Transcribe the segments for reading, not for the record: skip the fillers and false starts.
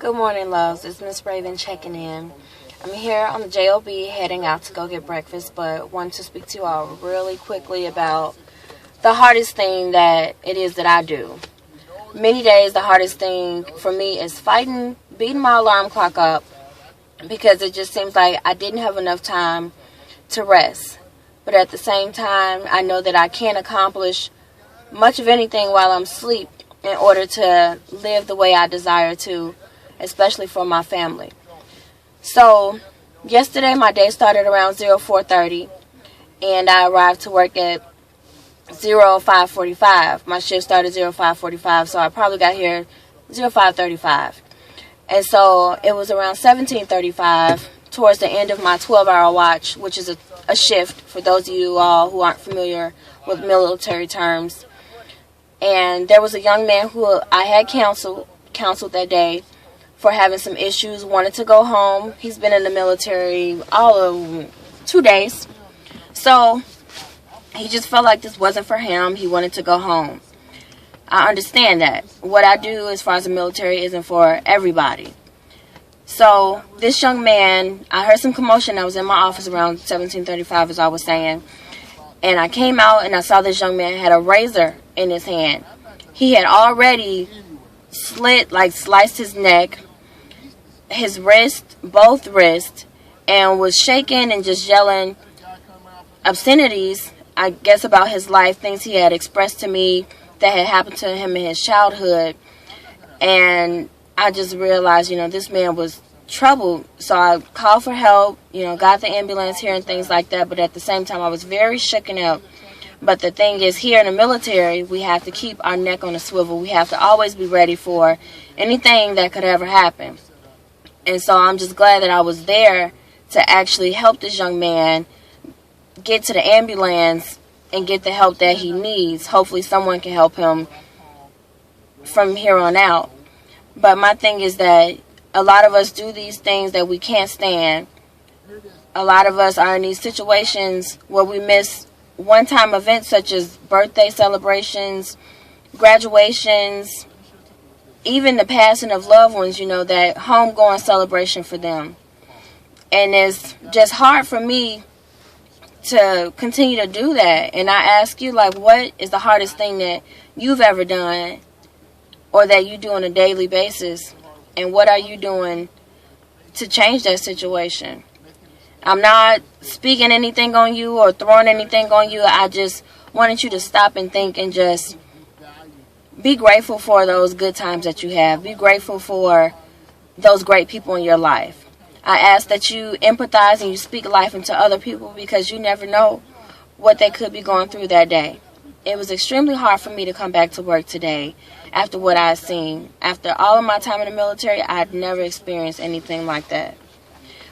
Good morning, loves. It's Miss Raven checking in. I'm here on the JOB heading out to go get breakfast, but want to speak to you all really quickly about the hardest thing that it is that I do. Many days, the hardest thing for me is beating my alarm clock up because it just seems like I didn't have enough time to rest. But at the same time, I know that I can't accomplish much of anything while I'm asleep in order to live the way I desire to, especially for my family. So yesterday my day started around 04:30 and I arrived to work at 05:45. My shift started 05:45, so I probably got here 05:35. And so it was around 17:35 towards the end of my 12-hour watch, which is a shift for those of you all who aren't familiar with military terms. And there was a young man who I had counseled that day for having some issues, wanted to go home. He's been in the military all of 2 days. So he just felt like this wasn't for him. He wanted to go home. I understand that. What I do as far as the military isn't for everybody. So this young man, I heard some commotion. I was in my office around 17:35, as I was saying. And I came out and I saw this young man had a razor in his hand. He had already sliced his neck, his wrist, both wrists, and was shaking and just yelling obscenities, I guess, about his life, things he had expressed to me that had happened to him in his childhood. And I just realized, this man was troubled. So I called for help, got the ambulance here and things like that. But at the same time, I was very shooken up. But the thing is, here in the military, we have to keep our neck on a swivel. We have to always be ready for anything that could ever happen. And so I'm just glad that I was there to actually help this young man get to the ambulance and get the help that he needs. Hopefully someone can help him from here on out. But my thing is that a lot of us do these things that we can't stand. A lot of us are in these situations where we miss one-time events such as birthday celebrations, graduations, even the passing of loved ones, that homegoing celebration for them. And it's just hard for me to continue to do that. And I ask you, what is the hardest thing that you've ever done or that you do on a daily basis? And what are you doing to change that situation? I'm not speaking anything on you or throwing anything on you. I just wanted you to stop and think and just be grateful for those good times that you have. Be grateful for those great people in your life. I ask that you empathize and you speak life into other people because you never know what they could be going through that day. It was extremely hard for me to come back to work today after what I had seen. After all of my time in the military, I had never experienced anything like that.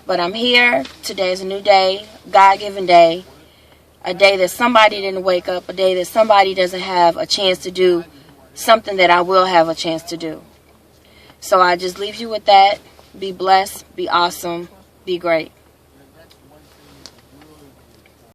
But I'm here. Today is a new day, God-given day, a day that somebody didn't wake up, a day that somebody doesn't have a chance to do something that I will have a chance to do. So I just leave you with that. Be blessed, be awesome, be great.